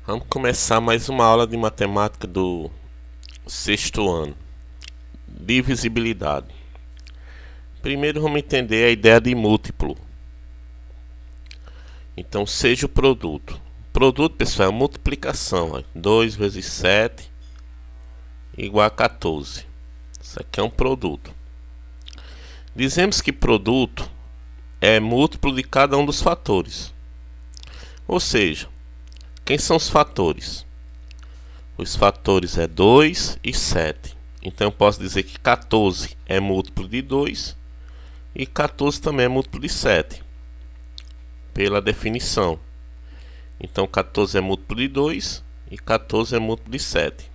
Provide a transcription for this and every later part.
Vamos começar mais uma aula de matemática do sexto ano. Divisibilidade. Primeiro vamos entender a ideia de múltiplo. Então, seja o produto. Produto, pessoal, é multiplicação. 2 vezes 7 igual a 14. Isso aqui é um produto. Dizemos que produto é múltiplo de cada um dos fatores. Ou seja, quem são os fatores? Os fatores é 2 e 7. Então eu posso dizer que 14 é múltiplo de 2 e 14 também é múltiplo de 7. Pela definição. Então 14 é múltiplo de 2 e 14 é múltiplo de 7.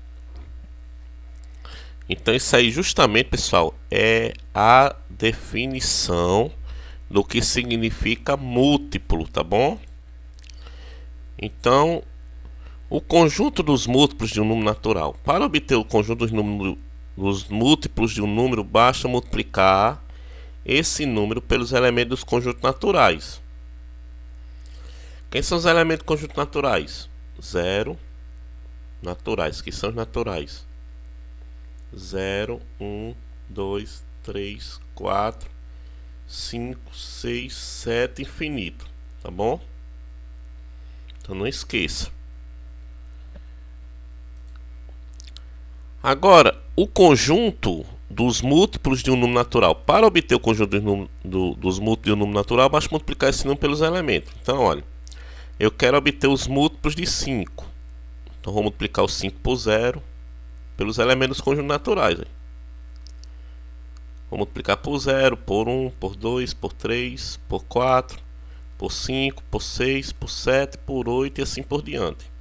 Então isso aí justamente, pessoal, é a definição do que significa múltiplo, tá bom? Então, o conjunto dos múltiplos de um número natural. Para obter o conjunto dos múltiplos de um número, basta multiplicar esse número pelos elementos dos conjuntos naturais. Quem são os elementos do conjunto naturais? 0, naturais. Que são os naturais? 0, 1, 2, 3, 4, 5, 6, 7, infinito. Tá bom? Então não esqueça. Agora, o conjunto dos múltiplos de um número natural. Para obter o conjunto dos múltiplos de um número natural, basta multiplicar esse número pelos elementos. Então, olha, eu quero obter os múltiplos de 5. Então, vou multiplicar o 5 por 0 pelos elementos dos conjuntos naturais. Vou multiplicar por 0, por 1, por 2, por 3, por 4, por 5, por 6, por 7, por 8 e assim por diante.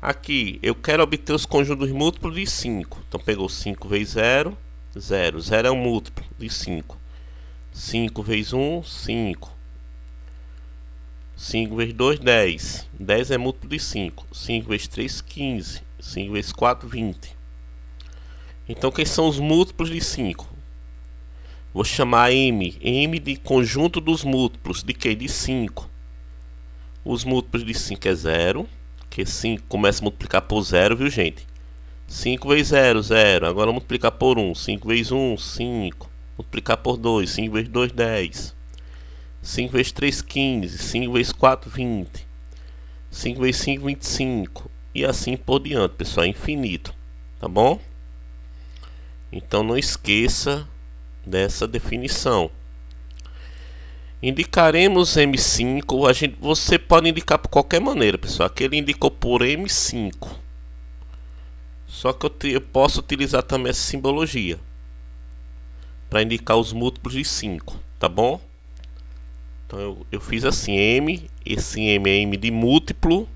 Aqui, eu quero obter os conjuntos múltiplos de 5. Então, pegou 5 vezes 0, 0. 0 é um múltiplo de 5. 5 vezes 1, 5. 5 vezes 2, 10. 10 é múltiplo de 5. 5 vezes 3, 15. 5 vezes 4, 20. Então, quem são os múltiplos de 5? Vou chamar M. M de conjunto dos múltiplos. De que? De 5. Os múltiplos de 5 é 0. Que 5 começa a multiplicar por 0, viu, gente? 5 vezes 0, 0. Agora multiplicar por 1. 5 vezes 1, 5. Multiplicar por 2. 5 vezes 2, 10. 5 vezes 3, 15. 5 vezes 4, 20. 5 vezes 5, 25. E assim por diante, pessoal. É infinito. Tá bom? Então não esqueça dessa definição. Indicaremos M5. Você pode indicar por qualquer maneira, pessoal. Aqui ele indicou por M5. Só que eu posso utilizar também essa simbologia para indicar os múltiplos de 5, tá bom? Então eu fiz assim, M. Esse M é M de múltiplo.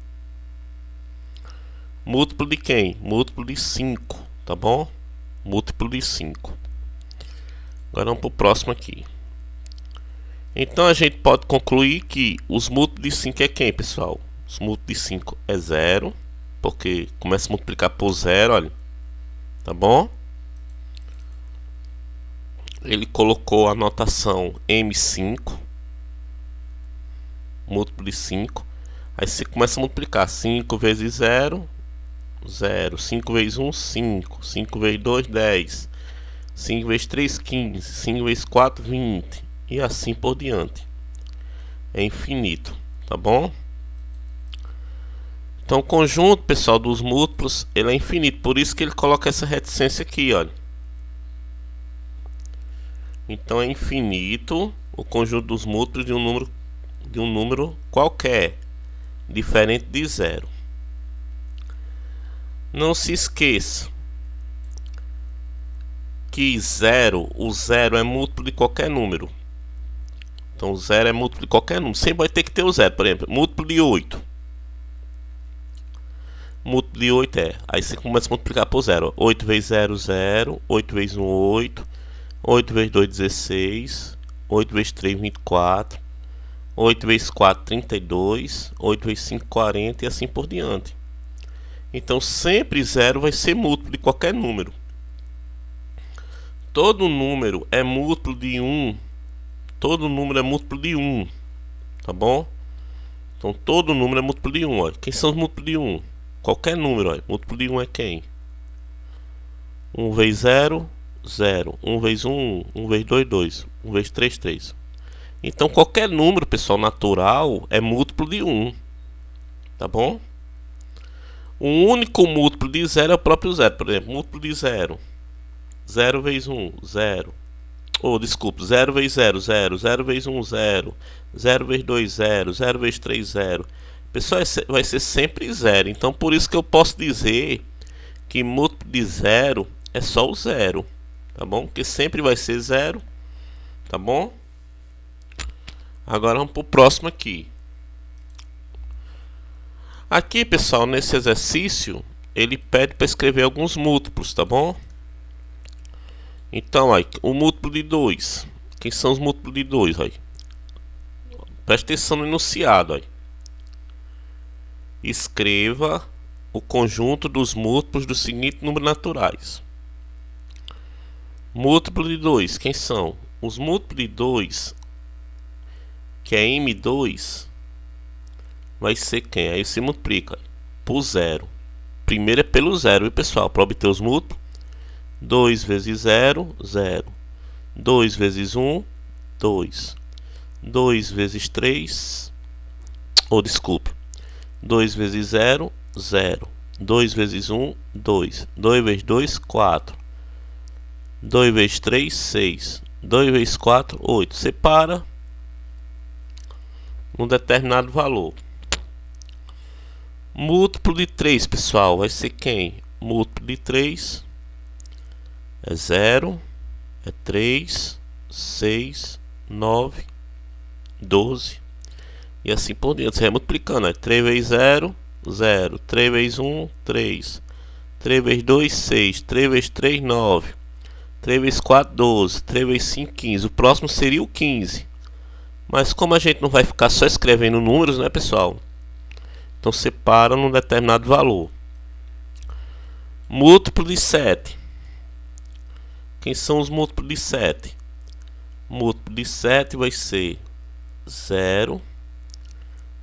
Múltiplo de quem? Múltiplo de 5, tá bom? Múltiplo de 5. Agora vamos para o próximo aqui. Então a gente pode concluir que os múltiplos de 5 é quem, pessoal? Os múltiplos de 5 é 0, porque começa a multiplicar por 0, olha. Tá bom? Ele colocou a notação M5, múltiplo de 5. Aí você começa a multiplicar 5 vezes 0, 0. 5 vezes 1, 5. 5 vezes 2, 10. 5 vezes 3, 15. 5 vezes 4, 20. E assim por diante. É infinito, tá bom? Então o conjunto, pessoal, dos múltiplos, ele é infinito. Por isso que ele coloca essa reticência aqui, olha. Então é infinito o conjunto dos múltiplos de um número qualquer, diferente de 0. Não se esqueça que o 0 é múltiplo de qualquer número. Então o 0 é múltiplo de qualquer número. Sempre vai ter que ter o 0. Por exemplo, múltiplo de 8. Múltiplo de 8 é. Aí você começa a multiplicar por 0. 8 vezes 0, 0. 8 vezes 1, 8. 8 vezes 2, 16. 8 vezes 3, 24. 8 vezes 4, 32. 8 vezes 5, 40. E assim por diante. Então sempre 0 vai ser múltiplo de qualquer número. Todo número é múltiplo de 1. Todo número é múltiplo de 1. Tá bom? Então todo número é múltiplo de 1. Olha. Quem são os múltiplos de 1? Qualquer número, ó. Múltiplo de 1 é quem? 1 vezes 0, 0. 1 vezes 1, 1 vezes 2, 2. 1 vezes 3, 3. Então qualquer número, pessoal, natural é múltiplo de 1. Tá bom? O único múltiplo de 0 é o próprio 0. Por exemplo, múltiplo de 0. 0 vezes 1, 0. Desculpa, 0 vezes 0, 0. 0 vezes 1, 0. 0 vezes 2, 0. 0 vezes 3, 0. Pessoal, vai ser sempre 0. Então por isso que eu posso dizer que múltiplo de 0 é só o 0. Tá bom? Porque sempre vai ser 0. Tá bom? Agora vamos para o próximo aqui. Aqui, pessoal, nesse exercício, ele pede para escrever alguns múltiplos, tá bom? Então, aí, o múltiplo de 2. Quem são os múltiplos de 2? Aí? Presta atenção no enunciado. Aí. Escreva o conjunto dos múltiplos dos seguintes números naturais. Múltiplo de 2. Quem são? Os múltiplos de 2, que é M2, vai ser quem? Aí você multiplica por 0. Primeiro é pelo 0, viu, pessoal? Para obter os múltiplos. 2 vezes 0, 0. 2 vezes 1, 2. 2 vezes 3, desculpe. 2 vezes 0, 0. 2 vezes 1, 2. 2 vezes 2, 4. 2 vezes 3, 6. 2 vezes 4, 8. Separa um determinado valor. Múltiplo de 3, pessoal, vai ser quem? Múltiplo de 3 é 0, é 3, 6, 9, 12 e assim por diante. Você vai multiplicando, 3 vezes 0, 0. 3 vezes 1, 3. 3 vezes 2, 6. 3 vezes 3, 9. 3 vezes 4, 12. 3 vezes 5, 15. O próximo seria o 15. Mas como a gente não vai ficar só escrevendo números, né, pessoal? Então separa num determinado valor. Múltiplo de 7. Quem são os múltiplos de 7? Múltiplo de 7 vai ser 0.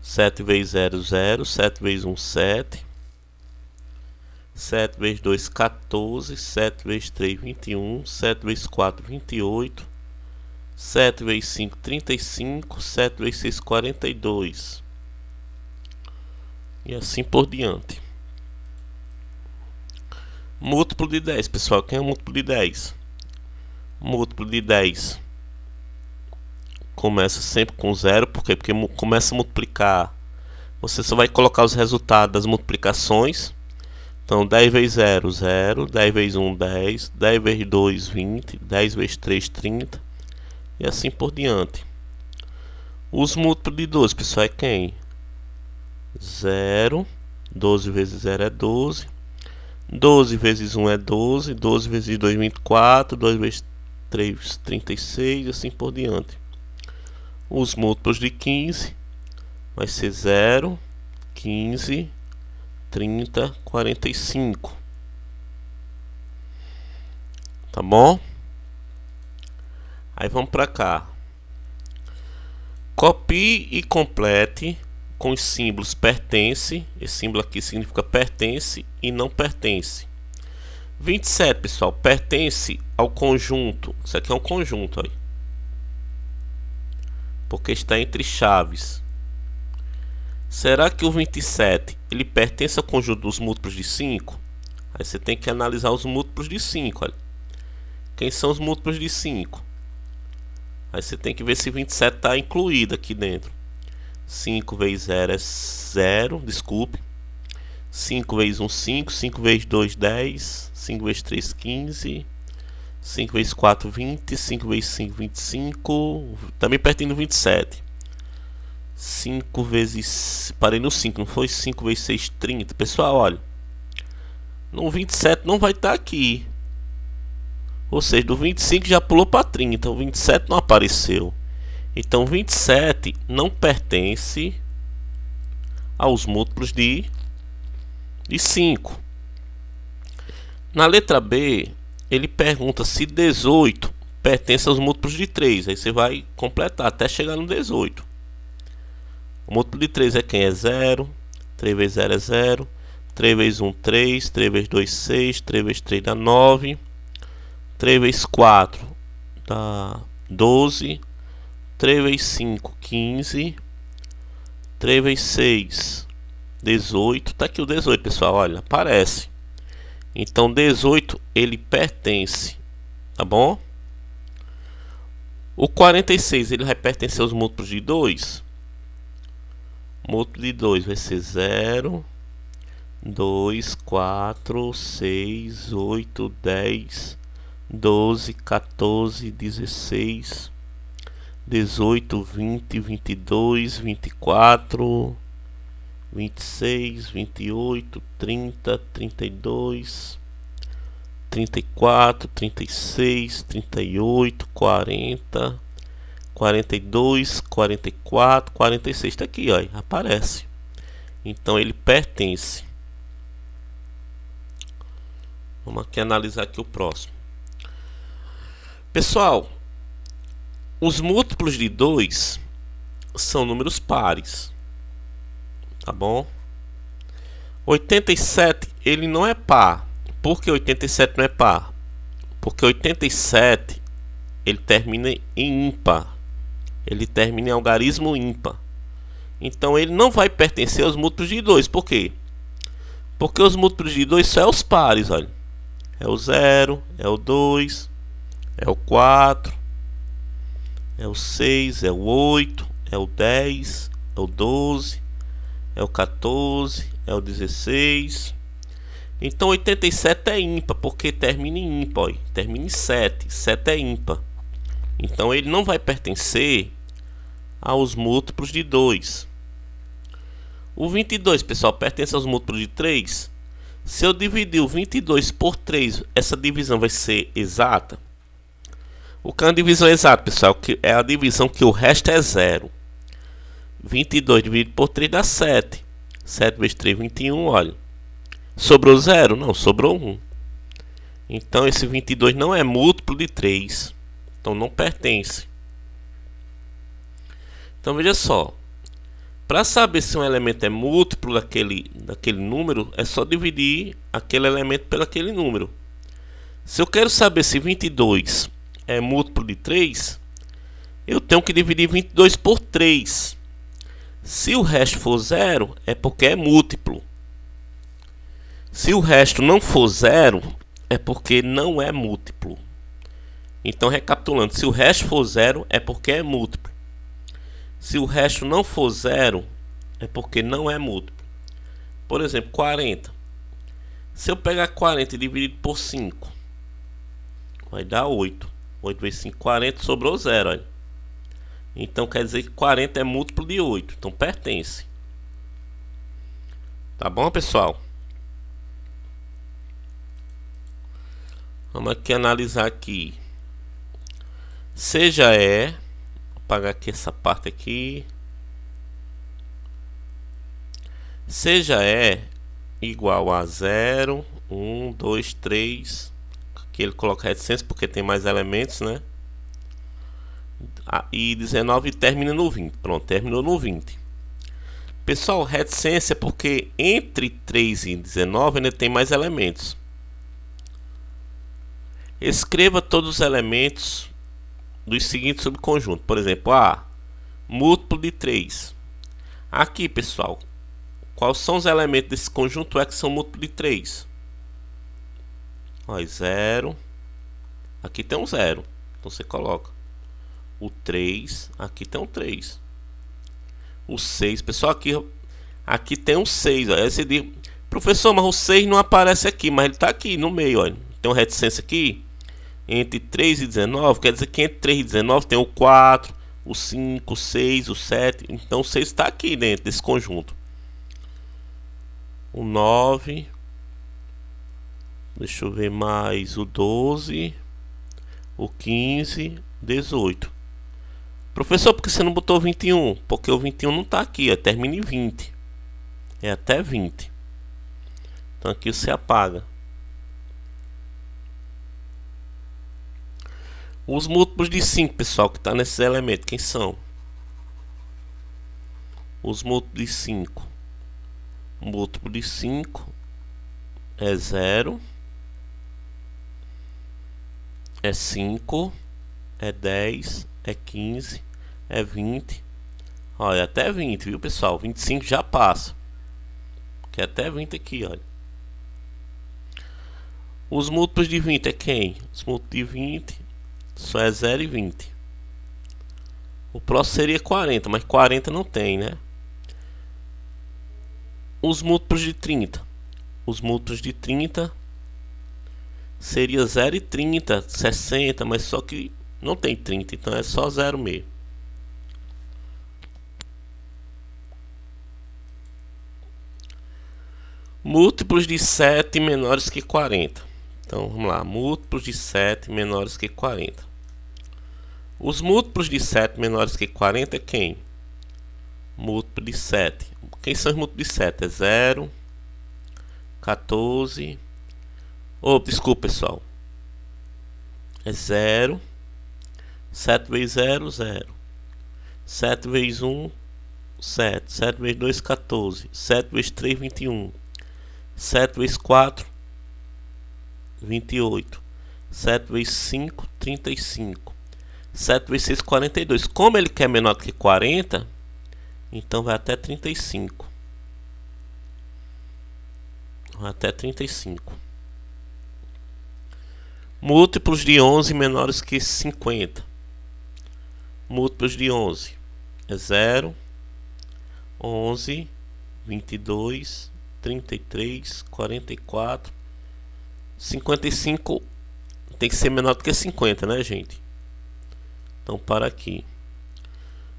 7 vezes 0, 0. 7 vezes 1, 7. 7 vezes 2, 14. 7 vezes 3, 21. 7 vezes 4, 28. 7 vezes 5, 35. 7 vezes 6, 42. E assim por diante. Múltiplo de 10, pessoal. Quem é o múltiplo de 10? Múltiplo de 10 começa sempre com 0. Por quê? Porque começa a multiplicar. Você só vai colocar os resultados das multiplicações. Então 10 vezes 0, 0. 10 vezes 1, 10. 10 vezes 2, 20. 10 vezes 3, 30. E assim por diante. Os múltiplos de 12, pessoal, é quem? 0. 12 vezes 0 é 12. 12 vezes 1 é 12. 12 vezes 2, 24. 2 vezes 3, 36. E assim por diante. Os múltiplos de 15 vai ser 0, 15, 30, 45. Tá bom? Aí vamos para cá. Copie e complete com os símbolos pertence. Esse símbolo aqui significa pertence e não pertence. 27, pessoal, pertence ao conjunto. Isso aqui é um conjunto aí, porque está entre chaves. Será que o 27 ele pertence ao conjunto dos múltiplos de 5? Aí você tem que analisar os múltiplos de 5. Olha. Quem são os múltiplos de 5? Aí você tem que ver se 27 está incluído aqui dentro. 5 vezes 0 é 0, desculpe. 5 vezes 1, 5. 5 vezes 2, 10. 5 vezes 3, 15. 5 vezes 4, 20. 5 vezes 5, 25. Também pertinho do 27. 5 vezes... Parei no 5, não foi? 5 vezes 6, 30. Pessoal, olha. No 27 não vai estar aqui. Ou seja, do 25 já pulou para 30. O 27 não apareceu. Então 27 não pertence aos múltiplos de 5. Na letra B, ele pergunta se 18 pertence aos múltiplos de 3. Aí você vai completar até chegar no 18. O múltiplo de 3 é quem? É 0. 3 vezes 0 é 0. 3 vezes 1, 3. 3 vezes 2, 6. 3 vezes 3 dá 9. 3 vezes 4 dá 12. 3 vezes 5, 15. 3 vezes 6, 18. Tá aqui o 18, pessoal, olha, aparece. Então 18 ele pertence, tá bom? O 46 ele vai pertencer aos múltiplos de 2. Múltiplo de 2 vai ser 0, 2, 4, 6, 8, 10, 12, 14, 16, 18, 20, 22, 24, 26, 28, 30, 32, 34, 36, 38, 40, 42, 44, 46. Tá aqui, ó, aparece. Então ele pertence. Vamos aqui analisar aqui o próximo. Pessoal, os múltiplos de 2 são números pares, tá bom? 87 ele não é par. Por que 87 não é par? Porque 87 ele termina em ímpar. Ele termina em algarismo ímpar. Então ele não vai pertencer aos múltiplos de 2. Por quê? Porque os múltiplos de 2 são os pares, olha. É o 0, é o 2, é o 4, é o 6, é o 8, é o 10, é o 12, é o 14, é o 16. Então 87 é ímpar, porque termina em ímpar, ó, termina em 7. 7 é ímpar. Então ele não vai pertencer aos múltiplos de 2. O 22, pessoal, pertence aos múltiplos de 3. Se eu dividir o 22 por 3, essa divisão vai ser exata? O que é uma divisão exata, pessoal? É a divisão que o resto é 0. 22 dividido por 3 dá 7. 7 vezes 3, 21, olha. Sobrou 0? Não, sobrou 1. Então esse 22 não é múltiplo de 3. Então não pertence. Então veja só. Para saber se um elemento é múltiplo daquele número, é só dividir aquele elemento pelo aquele número. Se eu quero saber se 22 é múltiplo de 3, eu tenho que dividir 22 por 3. Se o resto for 0, é porque é múltiplo. Se o resto não for 0, é porque não é múltiplo. Então, recapitulando, se o resto for 0, é porque é múltiplo. Se o resto não for 0, é porque não é múltiplo. Por exemplo, 40. Se eu pegar 40 e dividir por 5, vai dar 8. 8 vezes 5, 40, sobrou 0. Olha. Então quer dizer que 40 é múltiplo de 8. Então pertence. Tá bom, pessoal? Vamos aqui analisar aqui. Seja vou apagar aqui essa parte aqui. Seja igual a 0, 1, 2, 3. Aqui ele coloca reticência porque tem mais elementos, né? E 19 termina no 20. Pronto, terminou no 20. Pessoal, reticência é porque entre 3 e 19 ainda tem mais elementos. Escreva todos os elementos dos seguintes subconjuntos. Por exemplo, múltiplo de 3. Aqui, pessoal, quais são os elementos desse conjunto que são múltiplo de 3? Ó, 0. Aqui tem um 0. Então você coloca o 3. Aqui tem um 3. O 6. Pessoal, aqui tem um 6. Ó. Aí você diz, professor, mas o 6 não aparece aqui. Mas ele está aqui no meio. Ó. Tem uma reticência aqui. Entre 3 e 19. Quer dizer que entre 3 e 19 tem o 4, o 5, o 6, o 7. Então o 6 está aqui dentro desse conjunto. O 9. Deixa eu ver mais. O 12. O 15. 18. Professor, por que você não botou 21? Porque o 21 não está aqui. Termina em 20. É até 20. Então aqui você apaga. Os múltiplos de 5, pessoal, que está nesses elementos, quem são? Os múltiplos de 5. Múltiplo de 5 é 0, é 5, é 10, é 15, é 20. Olha, até 20, viu, pessoal? 25 já passa. Que é até 20 aqui, olha. Os múltiplos de 20 é quem? Os múltiplos de 20 só é 0 e 20. O próximo seria 40, mas 40 não tem, né? Os múltiplos de 30. Os múltiplos de 30 seria 0 e 30, 60, mas só que não tem 30, então é só 0 mesmo. Múltiplos de 7 menores que 40. Então vamos lá, múltiplos de 7 menores que 40. Os múltiplos de 7 menores que 40 é quem? Múltiplo de 7. Quem são os múltiplos de 7? É 0, 14. Oh, desculpa, pessoal. É 0. 7 vezes 0, 0. 7 vezes 1, 7. 7 vezes 2, 14. 7 vezes 3, 21. 7 vezes 4, 28. 7 vezes 5, 35. 7 vezes 6, 42. Como ele quer menor do que 40, então vai até 35. Vai até 35. Múltiplos de 11 menores que 50. Múltiplos de 11 é 0, 11, 22, 33, 44, 55. Tem que ser menor do que 50, né, gente? Então para aqui.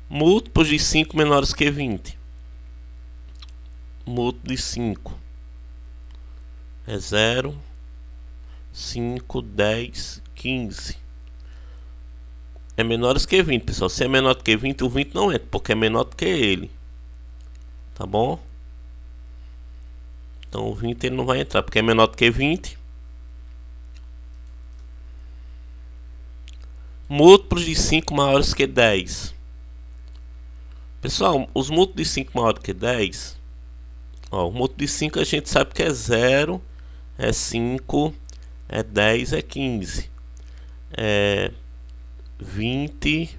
Múltiplos de 5 menores que 20. Múltiplo de 5 é 0, 5, 10, 15. É menores que 20, pessoal. Se é menor do que 20, o 20 não entra, porque é menor do que ele. Tá bom? Então o 20 ele não vai entrar, porque é menor do que 20. Múltiplos de 5 maiores que 10. Pessoal, os múltiplos de 5 maiores que 10. Ó, o múltiplo de 5 a gente sabe que é 0, é 5, é 10, é 15. É 20,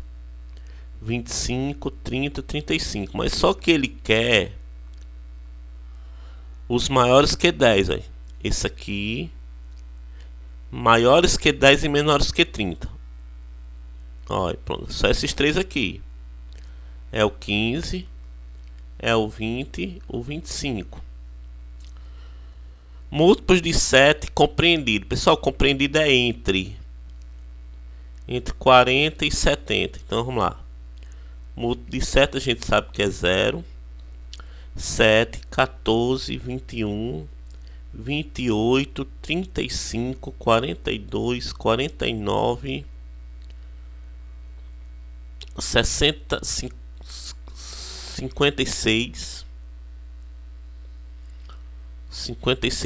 25, 30, 35. Mas só que ele quer os maiores que 10. Ó. Esse aqui. Maiores que 10 e menores que 30. Ó, pronto. Só esses três aqui. É o 15, é o 20, o 25. Múltiplos de 7 compreendido. Pessoal, compreendido é entre 40 e 70. Então vamos lá. Múltiplo de 7 a gente sabe que é 0, 7, 14, 21, 28, 35, 42, 49, 60, 56,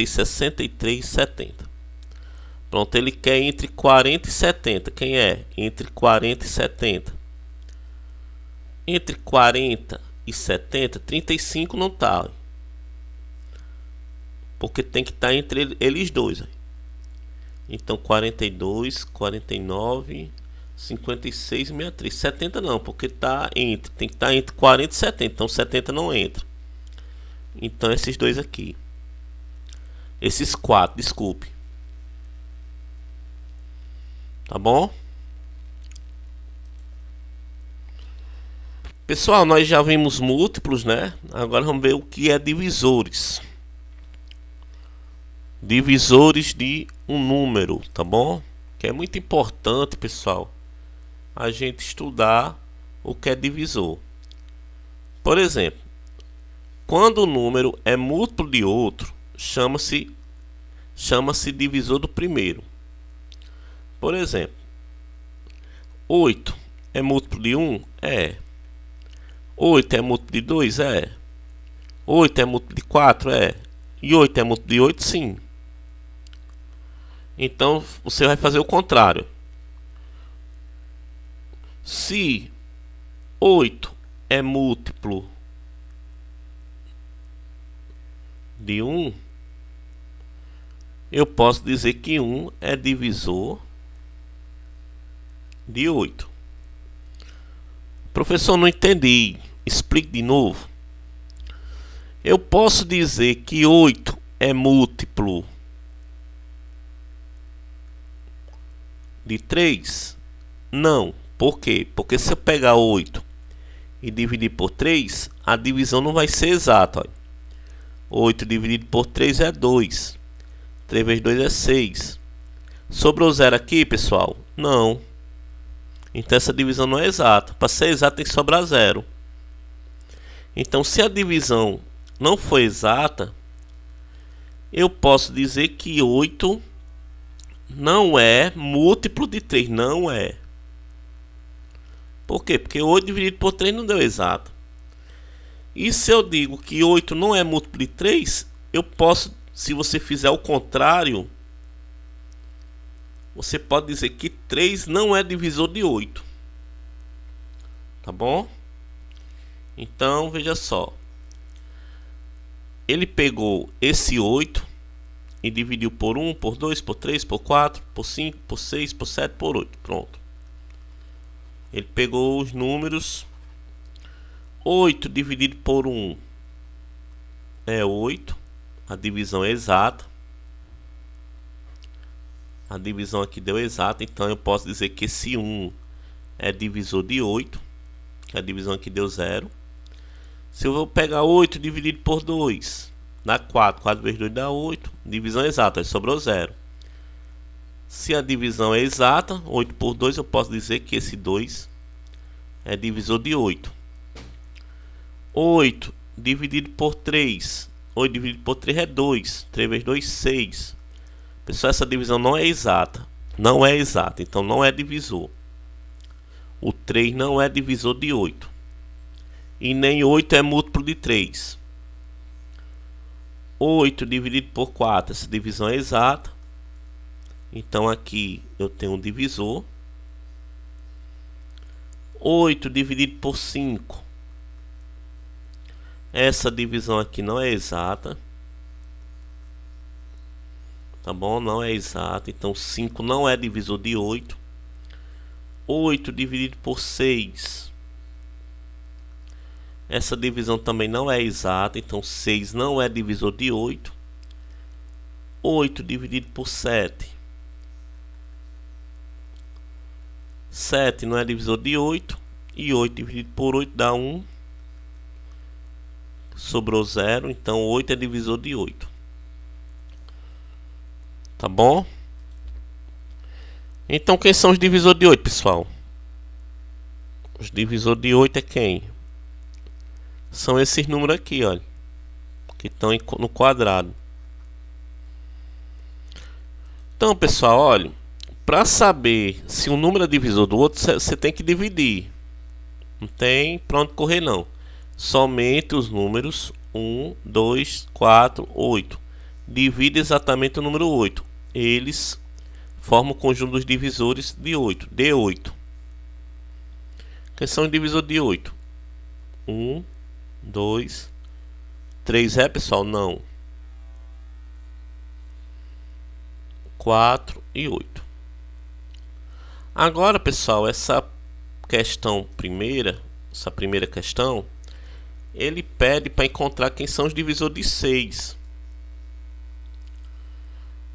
63, 70. Pronto, ele quer entre 40 e 70. Quem é? Entre 40 e 70. Entre 40 e 70, 35 não tá. Porque tem que estar entre eles dois. Então 42, 49, 56 e 63. 70 não, porque tá entre. Tem que estar entre 40 e 70. Então 70 não entra. Então esses dois aqui. Esses quatro, desculpe. Tá bom? Pessoal, nós já vimos múltiplos, né? Agora vamos ver o que é divisores. Divisores de um número, tá bom? Que é muito importante, pessoal, a gente estudar o que é divisor. Por exemplo, quando o número é múltiplo de outro, chama-se divisor do primeiro. Por exemplo, 8 é múltiplo de 1? É. 8 é múltiplo de 2? É. 8 é múltiplo de 4? É. E 8 é múltiplo de 8? Sim. Então você vai fazer o contrário. Se 8 é múltiplo de 1, eu posso dizer que 1 é divisor de 8. Professor, não entendi. Explique de novo. Eu posso dizer que 8 é múltiplo de 3? Não. Por quê? Porque se eu pegar 8 e dividir por 3, a divisão não vai ser exata. Olha. 8 dividido por 3 é 2. 3 vezes 2 é 6. Sobrou 0 aqui, pessoal? Não. Então essa divisão não é exata. Para ser exata tem que sobrar 0. Então se a divisão não for exata, eu posso dizer que 8 não é múltiplo de 3. Não é. Por quê? Porque 8 dividido por 3 não deu exato. E se eu digo que 8 não é múltiplo de 3, eu posso, se você fizer o contrário, você pode dizer que 3 não é divisor de 8. Tá bom? Então, veja só. Ele pegou esse 8 e dividiu por 1, por 2, por 3, por 4, por 5, por 6, por 7, por 8. Pronto. Ele pegou os números. 8 dividido por 1 é 8. A divisão é exata. A divisão aqui deu exata. Então eu posso dizer que esse 1 é divisor de 8. A divisão aqui deu 0. Se eu vou pegar 8 dividido por 2, dá 4. 4 vezes 2 dá 8. Divisão exata, sobrou 0. Se a divisão é exata, 8 por 2, eu posso dizer que esse 2 é divisor de 8. 8 dividido por 3. 8 dividido por 3 é 2. 3 vezes 2, 6. Pessoal, essa divisão não é exata. Não é exata, então não é divisor. O 3 não é divisor de 8. E nem 8 é múltiplo de 3. 8 dividido por 4, essa divisão é exata. Então aqui eu tenho um divisor. 8 dividido por 5. Essa divisão aqui não é exata. Tá bom? Não é exata. Então 5 não é divisor de 8. 8 dividido por 6. Essa divisão também não é exata. Então 6 não é divisor de 8. 8 dividido por 7. 7 não é divisor de 8. E 8 dividido por 8 dá 1. Sobrou 0. Então 8 é divisor de 8. Tá bom? Então quem são os divisores de 8, pessoal? Os divisores de 8 é quem? São esses números aqui, olha, que estão no quadrado. Então, pessoal, olha, para saber se um número é divisor do outro, você tem que dividir. Não tem pra onde correr, não. Somente os números 1, 2, 4, 8. Divide exatamente o número 8. Eles formam o conjunto dos divisores de 8. De 8. Quem são os divisores de 8? 1, 2, 3 é, pessoal? Não. 4 e 8. Agora, pessoal, essa primeira questão, ele pede para encontrar quem são os divisores de 6.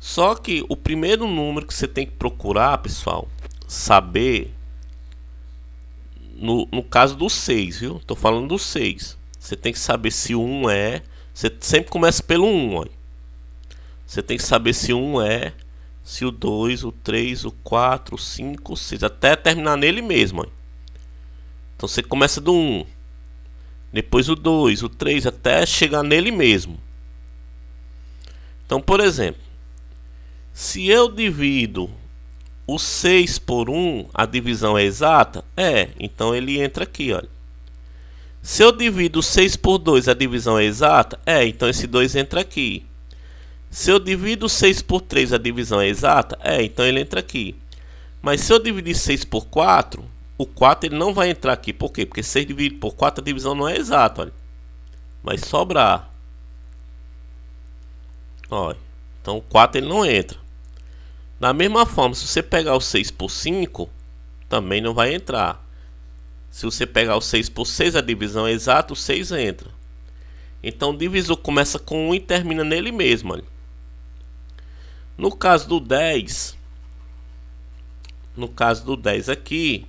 Só que o primeiro número que você tem que procurar, pessoal, saber, no caso do 6, viu? Estou falando do 6. Você tem que saber se o 1 é... Você sempre começa pelo 1, ó. Você tem que saber se o 1 é, se o 2, o 3, o 4, o 5, o 6, até terminar nele mesmo, ó. Então você começa do 1, depois o 2, o 3, até chegar nele mesmo. Então, por exemplo, se eu divido o 6 por 1, a divisão é exata? É, então ele entra aqui, olha. Se eu divido o 6 por 2, a divisão é exata? É, então esse 2 entra aqui. Se eu divido o 6 por 3, a divisão é exata? É, então ele entra aqui. Mas se eu dividir 6 por 4, o 4 ele não vai entrar aqui. Por quê? Porque 6 dividido por 4, a divisão não é exata, olha. Vai sobrar. Olha. Então o 4 ele não entra. Da mesma forma, se você pegar o 6 por 5, também não vai entrar. Se você pegar o 6 por 6, a divisão é exata, o 6 entra. Então o divisor começa com 1 e termina nele mesmo. Olha. No caso do 10, aqui,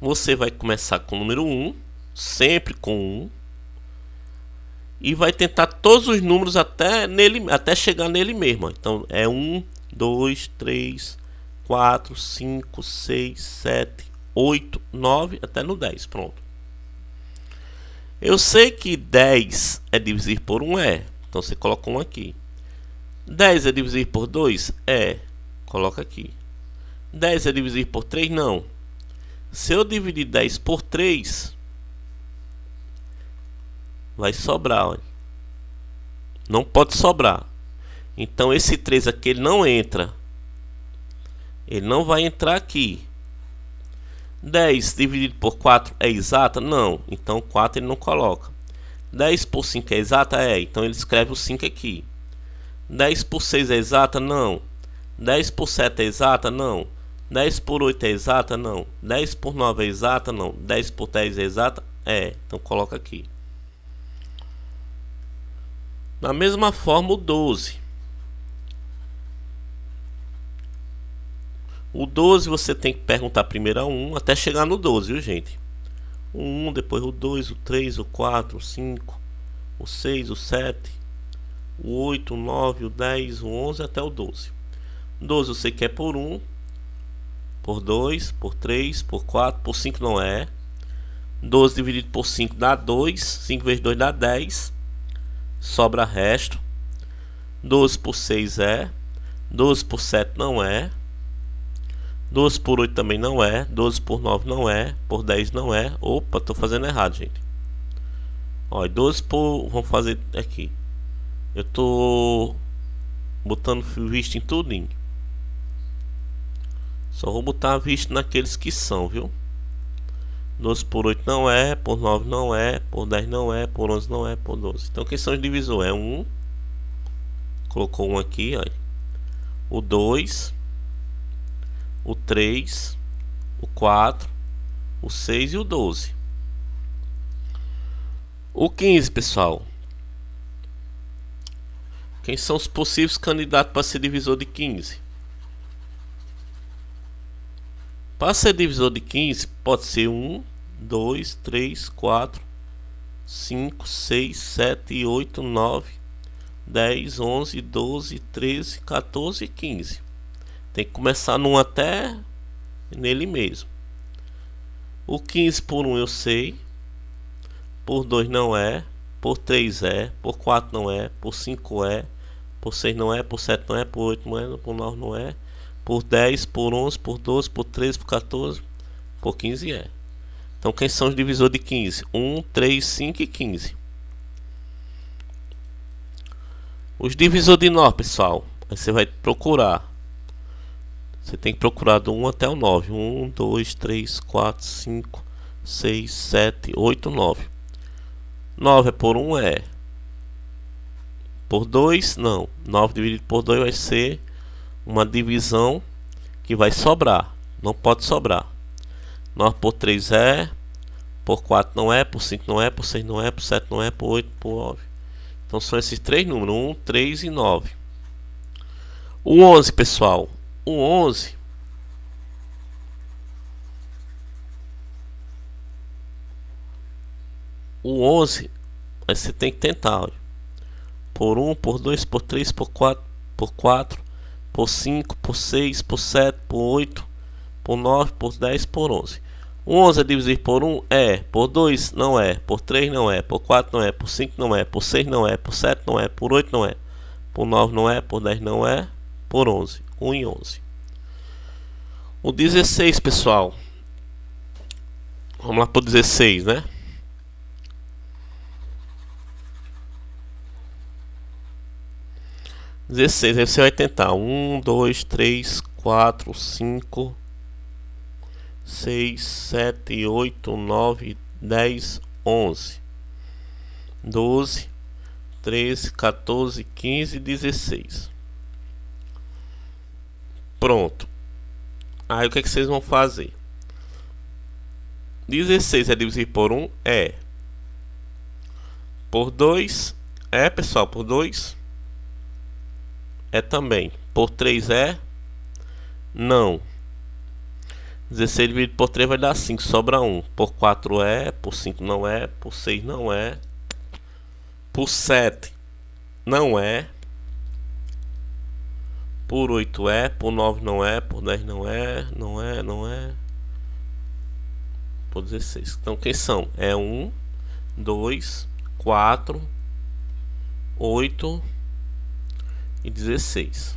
você vai começar com o número 1, sempre com 1, e vai tentar todos os números até chegar nele mesmo. Então é 1, 2, 3, 4, 5, 6, 7, 8, 9, até no 10. Pronto. Eu sei que 10 é divisível por 1, então você coloca 1 aqui. 10 é divisível por 2? Coloca aqui. 10 é divisível por 3? Não. Se eu dividir 10 por 3, vai sobrar, olha. Não pode sobrar. Então esse 3 aqui ele não entra. Ele não vai entrar aqui. 10 dividido por 4 é exata? Não. Então 4 ele não coloca. 10 por 5 é exata? Então ele escreve o 5 aqui. 10 por 6 é exata? Não. 10 por 7 é exata? Não. 10 por 8 é exata? Não. 10 por 9 é exata? Não. 10 por 10 é exata? Então coloca aqui. Da mesma forma o 12. O 12 você tem que perguntar primeiro a 1 até chegar no 12, viu, gente? O 1, depois o 2, o 3, o 4, o 5, o 6, o 7, o 8, o 9, o 10, o 11 até o 12. 12 você quer por 1, por 2, por 3, por 4, por 5 não é. 12 dividido por 5 dá 2, 5 vezes 2 dá 10, sobra resto. 12 por 6 é, 12 por 7 não é. 12 por 8 também não é, 12 por 9 não é, por 10 não é. Opa, tô fazendo errado, gente. Ó, 12 por... vamos fazer aqui. Eu tô botando visto em tudinho. Só vou botar visto naqueles que são, viu? 12 por 8 não é, por 9 não é, por 10 não é, por 11 não é, por 12. Então quem são os divisores? É 1. Colocou 1 aqui, ó. O 2... o 3, o 4, o 6 e o 12. O 15, pessoal. Quem são os possíveis candidatos para ser divisor de 15? Para ser divisor de 15, pode ser 1, 2, 3, 4, 5, 6, 7, 8, 9, 10, 11, 12, 13, 14 e 15. Tem que começar num até nele mesmo. O 15 por 1 eu sei. Por 2 não é. Por 3 é. Por 4 não é. Por 5 é. Por 6 não é. Por 7 não é. Por 8 não é. Por 9 não é. Por 10, por 11, por 12, por 13, por 14. Por 15 é. Então quem são os divisores de 15? 1, 3, 5 e 15. Os divisores de 9, pessoal. Aí você vai procurar. Você tem que procurar do 1 até o 9. 1, 2, 3, 4, 5, 6, 7, 8, 9. 9 é por 1? É. Por 2? Não. 9 dividido por 2 vai ser uma divisão que vai sobrar. Não pode sobrar. 9 por 3 é. Por 4 não é. Por 5 não é. Por 6 não é. Por 7 não é. Por 8, por 9. Então são esses três números. 1, 3 e 9. O 11, pessoal. O 11 você tem que tentar, olha. Por 1, por 2, por 3, por 4, por 5, por 6, por 7, por 8, por 9, por 10, por 11. O 11 é divisível por 1? É. Por 2 não é. Por 3 não é. Por 4 não é. Por 5 não é. Por 6 não é. Por 7 não é. Por 8 não é. Por 9 não é. Por 10 não é. Por 11. 1 e 11. O 16, pessoal. Vamos lá para o 16, né? Aí você vai tentar 1, 2, 3, 4, 5, 6, 7, 8, 9, 10, 11, 12, 13, 14, 15 e 16. Pronto. Aí o que é que vocês vão fazer? 16 é divisível por 1? É. Por 2? É, pessoal, por 2? É também. Por 3 é? Não. 16 dividido por 3 vai dar 5, sobra 1. Por 4 é, por 5 não é, por 6 não é. Por 7 não é. Por 8 é, por 9 não é, por 10 não é, não é. Por 16. Então quem são? É 1, 2, 4, 8 e 16.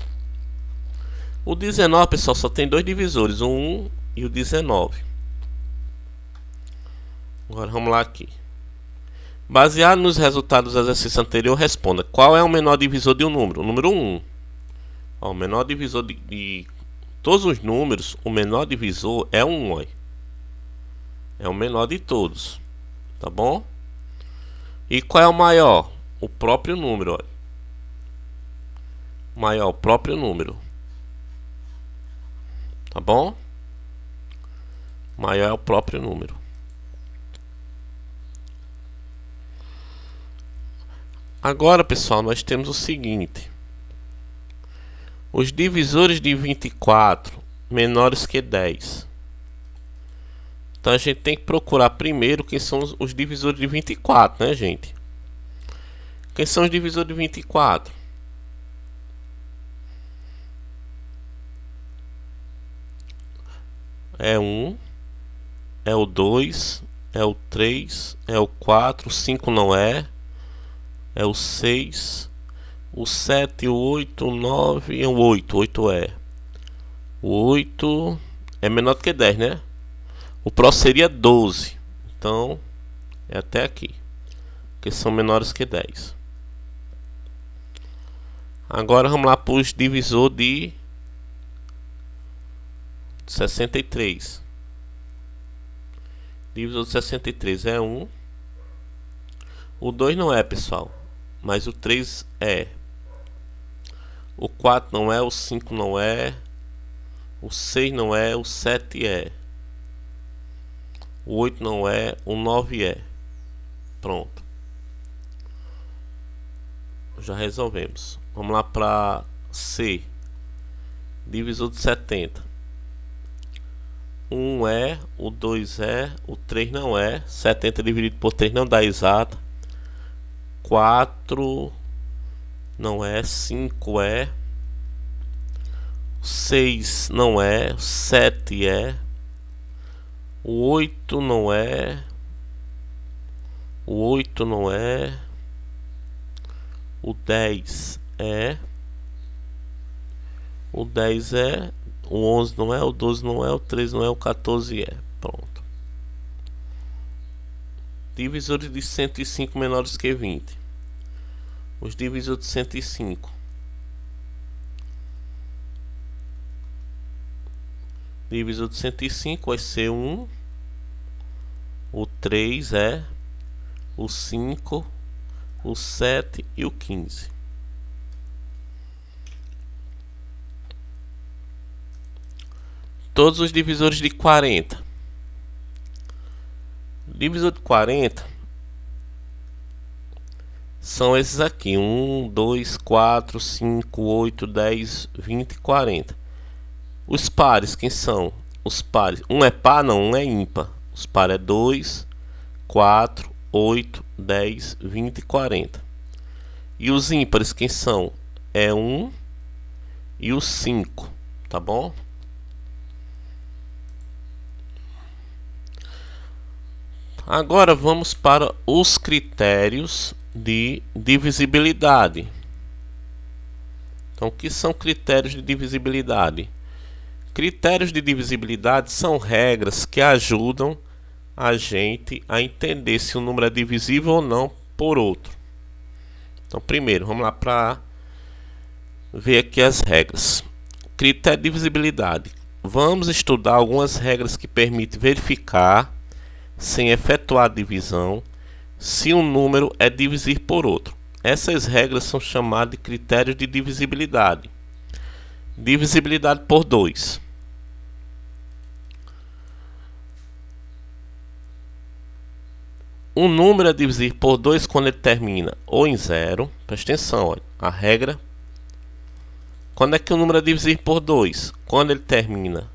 O 19, pessoal, só tem dois divisores, o 1 e o 19. Agora vamos lá aqui. Baseado nos resultados do exercício anterior, responda: qual é o menor divisor de um número? O número 1. Ó, o menor divisor de todos os números, o menor divisor é 1. Ó. É o menor de todos. Tá bom? E qual é o maior? O próprio número. Ó. Maior, o próprio número. Tá bom? Maior é o próprio número. Agora, pessoal, nós temos o seguinte: os divisores de 24 menores que 10. Então a gente tem que procurar primeiro quem são os divisores de 24, né, gente? Quem são os divisores de 24? É 1, é o 2, é o 3, é o 4, o 5 não é. É o 6, o 7, o 8, o 9 e o 8. 8 é. O 8 é menor do que 10, né? O próximo seria 12. Então, é até aqui. Porque são menores que 10. Agora vamos lá para os divisores de 63. Divisor de 63 é 1. O 2 não é, pessoal. Mas o 3 é. O 4 não é, o 5 não é. O 6 não é, o 7 é. O 8 não é, o 9 é. Pronto. Já resolvemos. Vamos lá para C. Divisor de 70. 1 é, o 2 é, o 3 não é. 70 dividido por 3 não dá exato. 4 não é, 5 é, 6 não é, 7 é, o 8 não é, o 8 não é, o 10 é, o 10 é, o 11 não é, o 12 não é, o 13 não é, o 14 é. Pronto. Divisores de 105 menores que 20. Os divisores de 105. Divisor de 105 vai ser 1. O 3 é. O 5. O 7 e o 15. Todos os divisores de 40. Divisor de 40 são esses aqui: 1, 2, 4, 5, 8, 10, 20 e 40. Os pares, quem são? Os pares. Um é par? Não, um é ímpar. Os pares é 2, 4, 8, 10, 20 e 40. E os ímpares, quem são? É 1 e o 5. Tá bom? Agora vamos para os critérios de divisibilidade. Então, o que são critérios de divisibilidade? Critérios de divisibilidade são regras que ajudam a gente a entender se um número é divisível ou não por outro. Então, primeiro, vamos lá para ver aqui as regras. Critério de divisibilidade. Vamos estudar algumas regras que permitem verificar, sem efetuar a divisão, se um número é divisível por outro. Essas regras são chamadas de critérios de divisibilidade. Divisibilidade por 2. Um número é divisível por 2 quando ele termina ou em 0. Presta atenção, olha, a regra. Quando é que o número é divisível por 2? Quando ele termina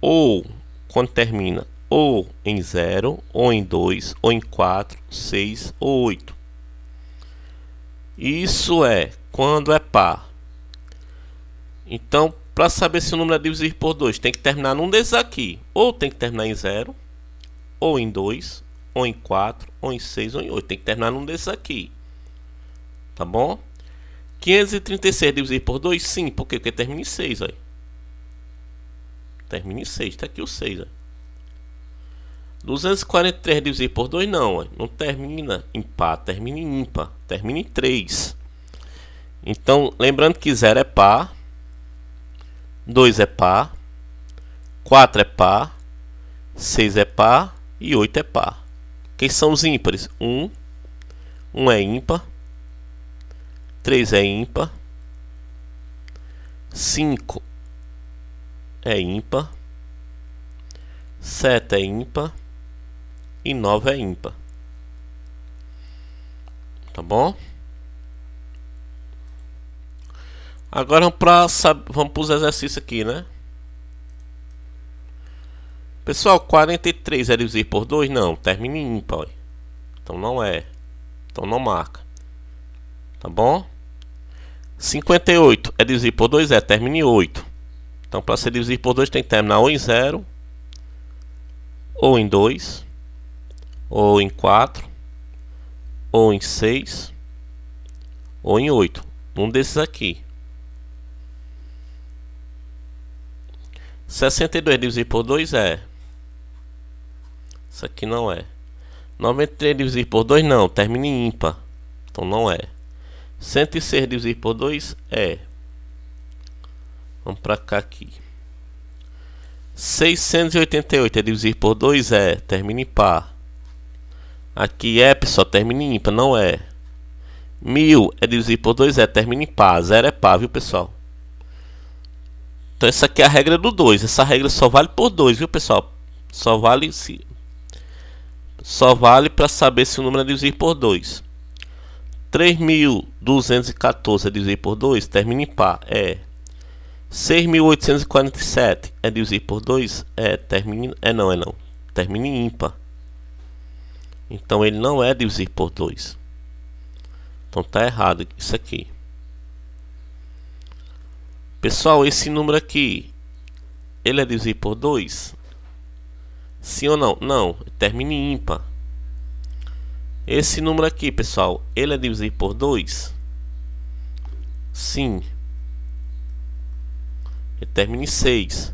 ou em 0, ou em 2, ou em 4, 6 ou 8. Isso é quando é par. Então, para saber se o número é divisível por 2, tem que terminar num desses aqui. Ou tem que terminar em 0, ou em 2, ou em 4, ou em 6, ou em 8. Tem que terminar num desses aqui. Tá bom? 536 é divisível por 2? Sim. Por quê? Porque termina em 6. Ó. Termina em 6. Tá aqui o 6. Ó. 243 é divisível por 2? Não. Ó. Não termina em par. Termina em ímpar. Termina em 3. Então, lembrando que 0 é par. 2 é par. 4 é par. 6 é par. E 8 é par. Quem são os ímpares? 1 é ímpar. 3 é ímpar. 5 é ímpar. 7 é ímpar. E 9 é ímpar. Tá bom? Agora vamos para os exercícios aqui, né? Pessoal, 43 é divisível por 2? Não, termina em ímpar. Ó. Então não é. Então não marca. Tá bom? 58 é divisível por 2? É, termina em 8. Então para ser divisível por 2 tem que terminar ou em 0, ou em 2, ou em 4, ou em 6, ou em 8. Um desses aqui. 62 é divisível por 2? É. Isso aqui não é. 93 é divisível por 2? Não, termina em ímpar. Então não é. 106 é divisível por 2? É. Vamos para cá aqui. 688 é divisível por 2? É. Termina em par. Aqui é, pessoal, termina em ímpar. Não é. 1000 é divisível por 2? É. Termina em par. 0 é par, viu, pessoal? Então essa aqui é a regra do 2. Essa regra só vale por 2, viu, pessoal? Só vale para saber se o número é divisível por 2. 3.214 é divisível por 2? Termina em par. É. 6.847 é divisível por 2? É. Termina... não. Termina em ímpar. Então ele não é divisível por 2. Então tá errado isso aqui. Pessoal, esse número aqui, ele é divisível por 2? Sim ou não? Não, termina em ímpar. Esse número aqui, pessoal, ele é divisível por 2? Sim. Ele termina em 6.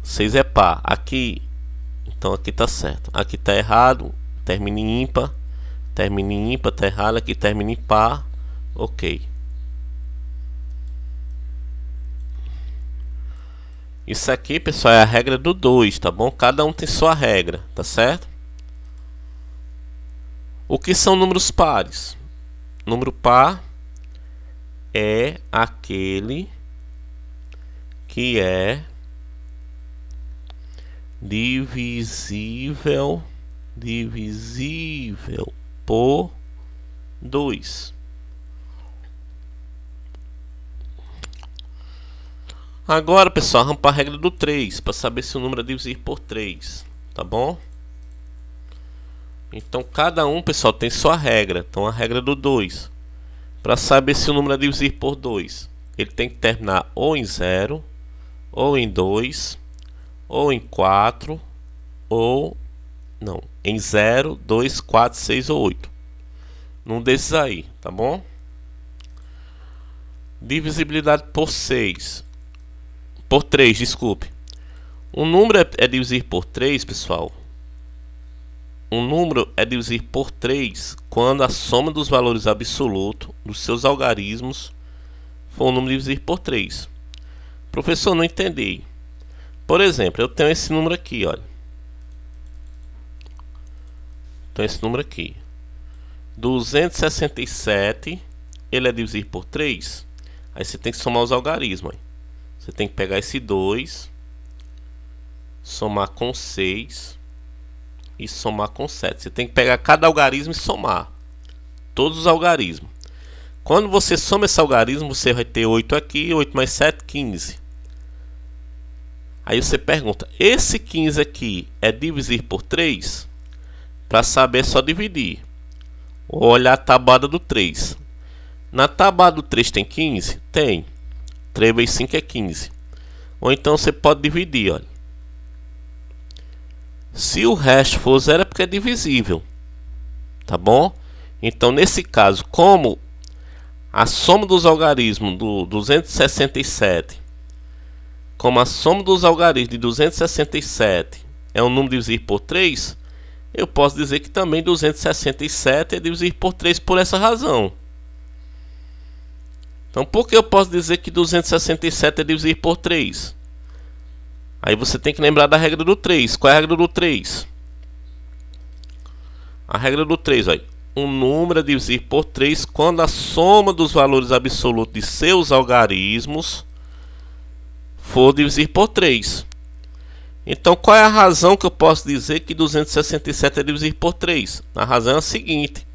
6 é par. Aqui, então aqui tá certo. Aqui tá errado, termina em ímpar. Termina em ímpar, tá errado. Aqui termina em par. Ok. Isso aqui, pessoal, é a regra do 2, tá bom? Cada um tem sua regra, tá certo? O que são números pares? Número par é aquele que é divisível por 2. Agora, pessoal, vamos para a regra do 3, para saber se o número é divisível por 3, tá bom? Então, cada um, pessoal, tem sua regra. Então, a regra do 2, para saber se o número é divisível por 2, ele tem que terminar ou em 0, ou em 2, ou em 4, ou... não, em 0, 2, 4, 6 ou 8. Num desses aí, tá bom? Divisibilidade por 6. Por 3, desculpe. Um número é divisível por 3, pessoal. Um número é divisível por 3 quando a soma dos valores absolutos dos seus algarismos for um número divisível por 3. Professor, não entendi. Por exemplo, eu tenho esse número aqui, olha. Então esse número aqui. 267, ele é divisível por 3. Aí você tem que somar os algarismos. Aí. Você tem que pegar esse 2, somar com 6 e somar com 7. Você tem que pegar cada algarismo e somar todos os algarismos. Quando você soma esse algarismo, você vai ter 8 aqui, 8 mais 7, 15. Aí você pergunta, esse 15 aqui é divisir por 3? Para saber é só dividir. Vou olhar a tabuada do 3. Na tabuada do 3 tem 15? Tem. 3 vezes 5 é 15. Ou então você pode dividir, olha. Se o resto for 0 é porque é divisível. Tá bom? Então nesse caso, como a soma dos algarismos do 267, como a soma dos algarismos de 267 é um número divisível por 3, eu posso dizer que também 267 é divisível por 3 por essa razão. Então, por que eu posso dizer que 267 é divisível por 3? Aí você tem que lembrar da regra do 3. Qual é a regra do 3? A regra do 3, olha. Um número é divisível por 3 quando a soma dos valores absolutos de seus algarismos for divisível por 3. Então, qual é a razão que eu posso dizer que 267 é divisível por 3? A razão é a seguinte,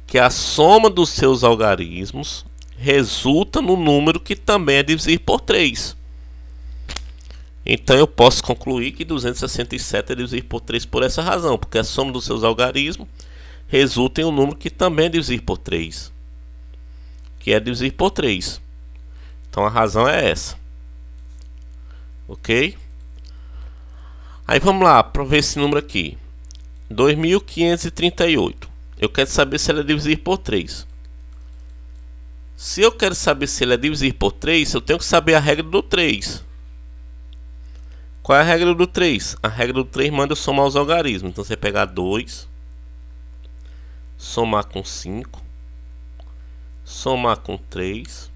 que a soma dos seus algarismos resulta no número que também é divisível por 3. Então eu posso concluir que 267 é divisível por 3 por essa razão, porque a soma dos seus algarismos resulta em um número que também é divisível por 3, que é divisível por 3. Então a razão é essa. Ok? Aí vamos lá para ver esse número aqui. 2538. Eu quero saber se ele é divisível por 3. Se eu quero saber se ele é divisível por 3, eu tenho que saber a regra do 3. Qual é a regra do 3? A regra do 3 manda eu somar os algarismos. Então você pegar 2, somar com 5, somar com 3,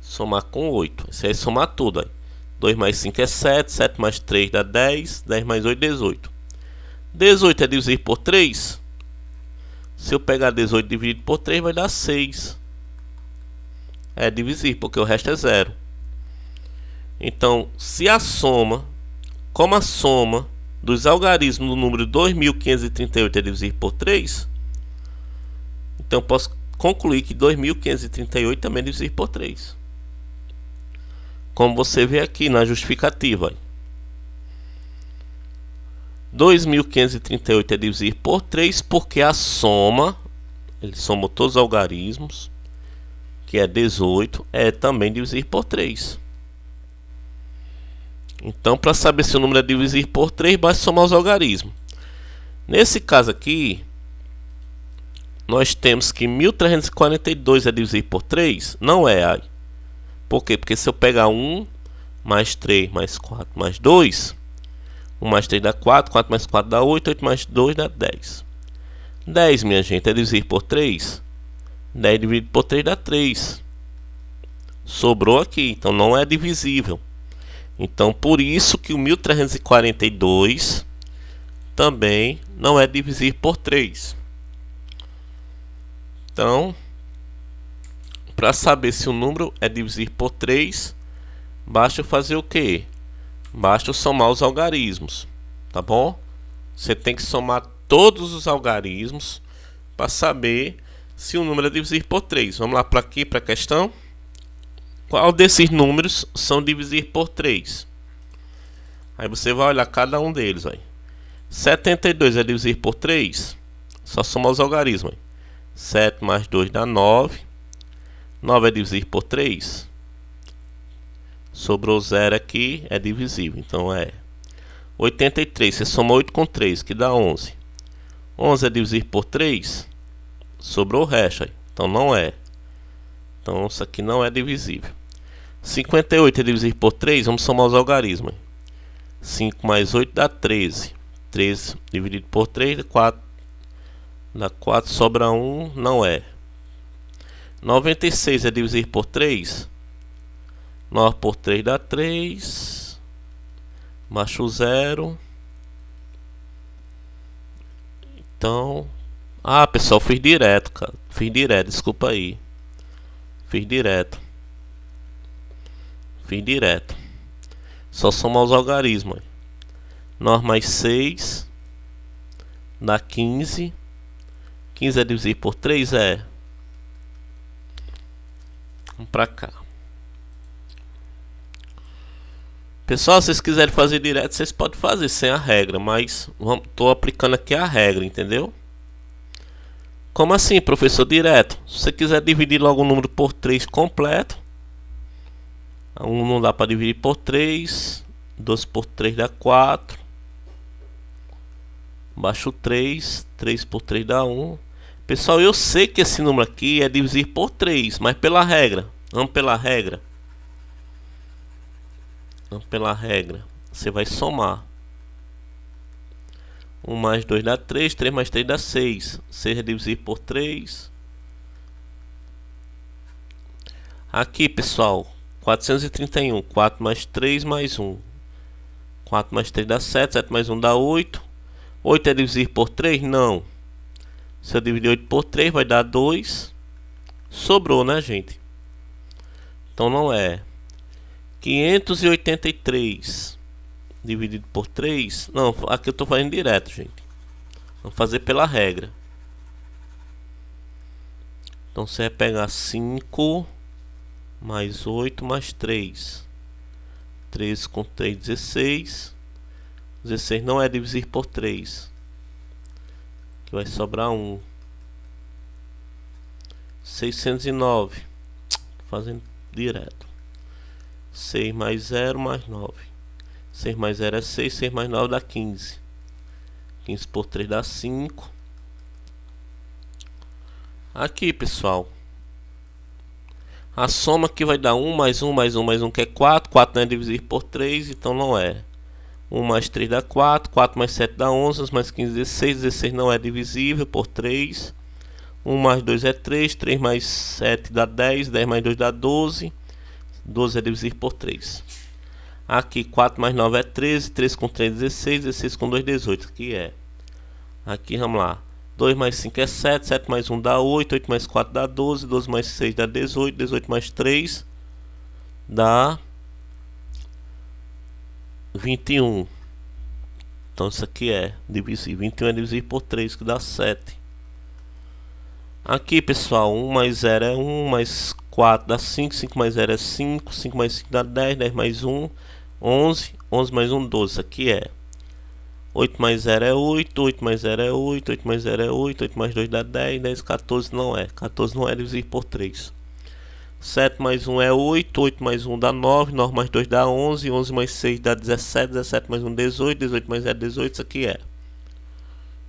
somar com 8. Isso aí é somar tudo. Aí. 2 mais 5 é 7, 7 mais 3 dá 10, 10 mais 8, 18. 18 é divisível por 3? Se eu pegar 18 dividido por 3 vai dar 6. É divisível, porque o resto é 0. Então, se a soma, como a soma dos algarismos do número 2538 é divisível por 3, então eu posso concluir que 2538 também é divisível por 3. Como você vê aqui na justificativa. 2538 é divisível por 3 porque a soma, ele somou todos os algarismos, que é 18, é também divisível por 3. Então, para saber se o número é divisível por 3, basta somar os algarismos. Nesse caso aqui, nós temos que 1342 é divisível por 3? Não é. Aí. Por quê? Porque se eu pegar 1 mais 3 mais 4 mais 2, 1 mais 3 dá 4, 4 mais 4 dá 8, 8 mais 2 dá 10. 10, minha gente, é divisível por 3? 10 dividido por 3 dá 3. Sobrou aqui, então não é divisível. Então, por isso que o 1342 também não é divisível por 3. Então, para saber se o número é divisível por 3, basta fazer o quê? Basta somar os algarismos, tá bom? Você tem que somar todos os algarismos para saber se o número é divisível por 3. Vamos lá para aqui, para a questão. Qual desses números são divisíveis por 3? Aí você vai olhar cada um deles. Aí. 72 é divisível por 3? Só somar os algarismos. Aí. 7 mais 2 dá 9. 9 é divisível por 3? Sobrou 0 aqui, é divisível. Então é 83. Você soma 8 com 3, que dá 11. 11 é divisível por 3? Sobrou o resto. Aí. Então não é. Então isso aqui não é divisível. 58 é divisível por 3? Vamos somar os algarismos. 5 mais 8 dá 13. 13 dividido por 3 dá 4. Dá 4, sobra 1, não é. 96 é divisível por 3? 9 por 3 dá 3. Baixa o 0. Então... Ah, pessoal, fiz direto, cara. Fiz direto, desculpa aí. Fiz direto. Fiz direto. Só somar os algarismos. 9 mais 6 dá 15. 15 é dividir por 3? É. Vamos pra cá. Pessoal, se vocês quiserem fazer direto, vocês podem fazer sem a regra. Mas tô aplicando aqui a regra, entendeu? Como assim, professor? Direto. Se você quiser dividir logo o número por 3 completo. 1 não dá para dividir por 3. 12 por 3 dá 4. Baixo 3. 3 por 3 dá 1. Pessoal, eu sei que esse número aqui é dividir por 3. Mas pela regra. Vamos pela regra. Vamos pela regra. Você vai somar. 1 mais 2 dá 3. 3 mais 3 dá 6. 6 é dividir por 3. Aqui, pessoal. 431. 4 mais 3 mais 1. 4 mais 3 dá 7. 7 mais 1 dá 8. 8 é dividir por 3? Não. Se eu dividir 8 por 3 vai dar 2. Sobrou, né, gente? Então não é. 583 dividido por 3. Não, aqui eu estou fazendo direto, gente. Vamos fazer pela regra. Então você vai pegar 5 mais 8 mais 3. 13 com 3, 16. 16 não é dividir por 3. Aqui vai sobrar 1. 609. Fazendo direto. 6 mais 0 mais 9. 6 mais 0 é 6. 6 mais 9 dá 15. 15 por 3 dá 5. Aqui, pessoal. A soma aqui vai dar 1 mais 1 mais 1 mais 1 que é 4. 4 não é dividir por 3, então não é. 1 mais 3 dá 4. 4 mais 7 dá 11. 11 mais 15, 16. 16 não é divisível por 3. 1 mais 2 é 3. 3 mais 7 dá 10. 10 mais 2 dá 12. 12 é dividir por 3. Aqui 4 mais 9 é 13. 13 com 3 é 16. 16 com 2 é 18. Aqui é. Aqui vamos lá. 2 mais 5 é 7. 7 mais 1 dá 8. 8 mais 4 dá 12. 12 mais 6 dá 18. 18 mais 3 dá 21. Então isso aqui é divisível. 21 é divisível por 3, que dá 7. Aqui, pessoal, 1 mais 0 é 1, mais 4 dá 5, 5 mais 0 é 5, 5 mais 5 dá 10, 10 mais 1, 11, 11 mais 1, 12. Isso aqui é 8 mais 0 é 8, 8 mais 0 é 8, 8 mais 0 é 8, 8 mais 2 dá 10, 10, 14 não é. 14 não é dividir por 3. 7 mais 1 é 8, 8 mais 1 dá 9, 9 mais 2 dá 11, 11 mais 6 dá 17, 17 mais 1 18, 18 mais 0 18, isso aqui é.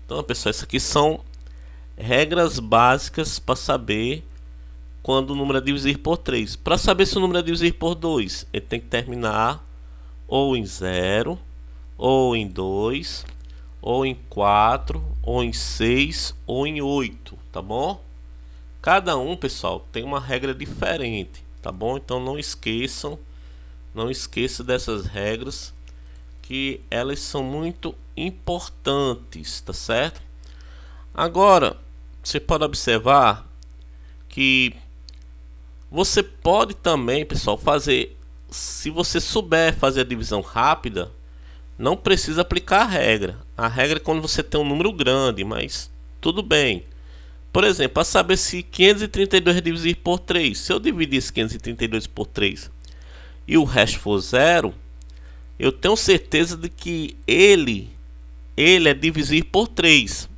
Então, pessoal, isso aqui são regras básicas para saber quando o número é dividir por 3. Para saber se o número é dividir por 2, ele tem que terminar ou em 0, ou em 2, ou em 4, ou em 6, ou em 8, tá bom? Cada um, pessoal, tem uma regra diferente, tá bom? Então não esqueçam dessas regras, que elas são muito importantes, tá certo? Agora, você pode observar que você pode também, pessoal, fazer, se você souber fazer a divisão rápida, não precisa aplicar a regra. A regra é quando você tem um número grande, mas tudo bem. Por exemplo, para saber se 532 é dividir por 3, se eu dividir esse 532 por 3 e o resto for 0, eu tenho certeza de que ele é dividir por 3.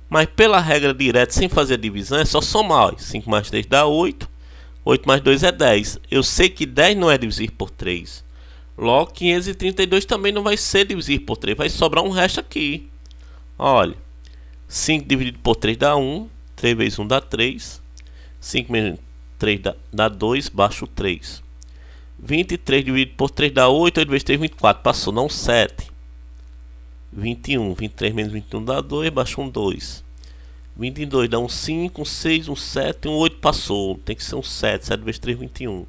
Mas pela regra direta, sem fazer a divisão, é só somar. 5 mais 3 dá 8. 8 mais 2 é 10. Eu sei que 10 não é dividir por 3. Logo, 532 também não vai ser dividir por 3. Vai sobrar um resto aqui. Olha. 5 dividido por 3 dá 1. 3 vezes 1 dá 3. 5 menos 3 dá 2. Baixo 3. 23 dividido por 3 dá 8. 8 vezes 3, 24. Passou, não 7. 21. 23 menos 21 dá 2. Baixo 1, 2. 22 dá um 5, um 6, um 7, um 8. Passou. Tem que ser um 7. 7 vezes 3, 21.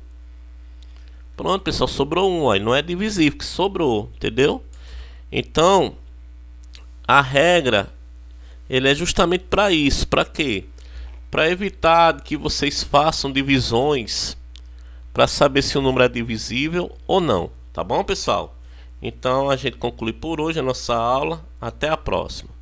Pronto, pessoal. Sobrou 1. Ó. Não é divisível, que sobrou. Entendeu? Então, a regra, ele é justamente para isso. Para quê? Para evitar que vocês façam divisões para saber se o número é divisível ou não, tá bom, pessoal? Então a gente conclui por hoje a nossa aula. Até a próxima.